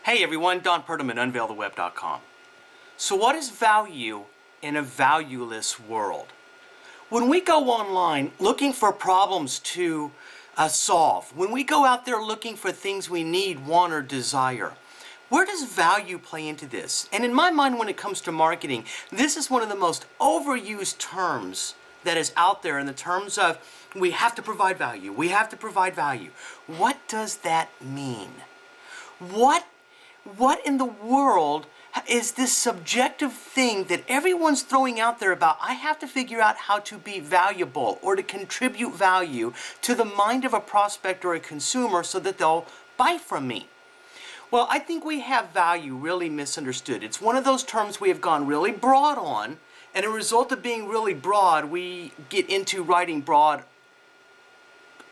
Hey everyone, Don Purdom at UnveilTheWeb.com. So what is value in a valueless world? When we go online looking for problems to solve, when we go out there looking for things we need, want, or desire, where does value play into this? And in my mind, when it comes to marketing, this is one of the most overused terms that is out there in the terms of we have to provide value, we have to provide value. What does that mean? What in the world is this subjective thing that everyone's throwing out there about I have to figure out how to be valuable or to contribute value to the mind of a prospect or a consumer so that they'll buy from me? Well, I think we have value really misunderstood. It's one of those terms we have gone really broad on, and as a result of being really broad, we get into writing broad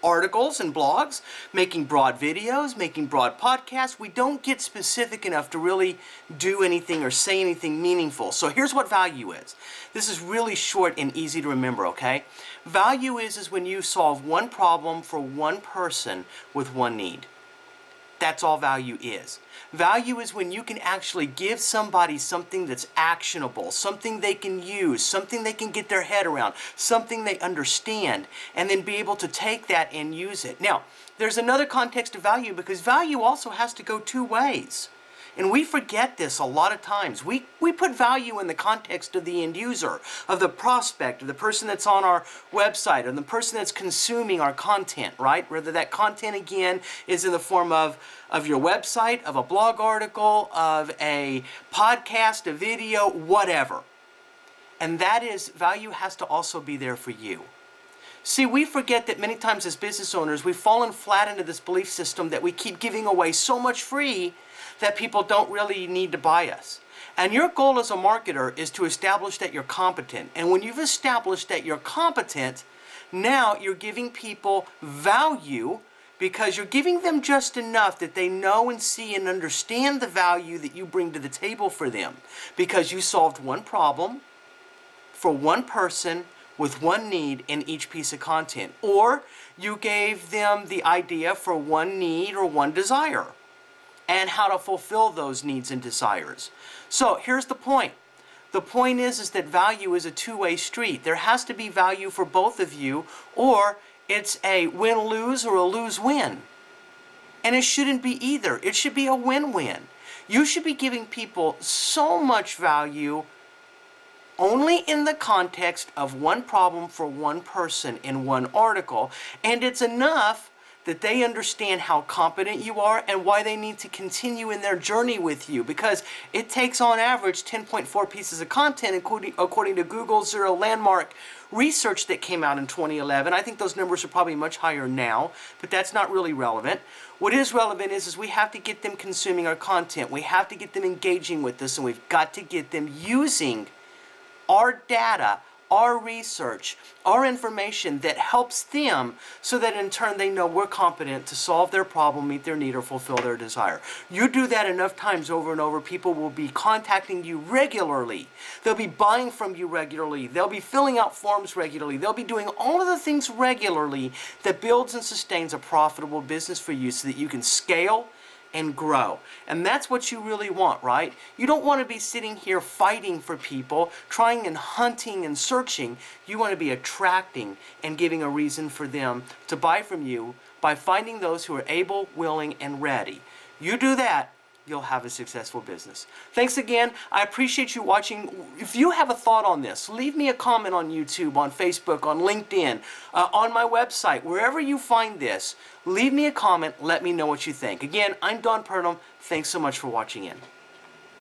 articles and blogs, making broad videos, making broad podcasts. We don't get specific enough to really do anything or say anything meaningful. So here's what value is. This is really short and easy to remember, okay? Value is when you solve one problem for one person with one need. That's all value is. Value is when you can actually give somebody something that's actionable, something they can use, something they can get their head around, something they understand, and then be able to take that and use it. Now, there's another context of value because value also has to go two ways. And we forget this a lot of times. We put value in the context of the end user, of the prospect, of the person that's on our website, of the person that's consuming our content, right? Whether that content, again, is in the form of your website, of a blog article, of a podcast, a video, whatever. And that is, value has to also be there for you. See, we forget that many times as business owners, we've fallen flat into this belief system that we keep giving away so much free that people don't really need to buy us. And your goal as a marketer is to establish that you're competent. And when you've established that you're competent, now you're giving people value because you're giving them just enough that they know and see and understand the value that you bring to the table for them. Because you solved one problem for one person with one need in each piece of content. Or you gave them the idea for one need or one desire and how to fulfill those needs and desires. So here's the point. The point is that value is a two-way street. There has to be value for both of you, or it's a win-lose or a lose-win. And it shouldn't be either. It should be a win-win. You should be giving people so much value only in the context of one problem for one person in one article, and it's enough that they understand how competent you are and why they need to continue in their journey with you, because it takes on average 10.4 pieces of content according to Google's Zero Landmark research that came out in 2011. I think those numbers are probably much higher now, but that's not really relevant. What is relevant is we have to get them consuming our content. We have to get them engaging with us, and we've got to get them using our data, our research, our information that helps them so that in turn they know we're competent to solve their problem, meet their need, or fulfill their desire. You do that enough times over and over, people will be contacting you regularly. They'll be buying from you regularly. They'll be filling out forms regularly. They'll be doing all of the things regularly that builds and sustains a profitable business for you so that you can scale and grow. And that's what you really want, right? You don't want to be sitting here fighting for people, trying and hunting and searching. You want to be attracting and giving a reason for them to buy from you by finding those who are able, willing, and ready. You do that, you'll have a successful business. Thanks again. I appreciate you watching. If you have a thought on this, leave me a comment on YouTube, on Facebook, on LinkedIn, on my website, wherever you find this. Leave me a comment. Let me know what you think. Again, I'm Don Purdom. Thanks so much for watching in.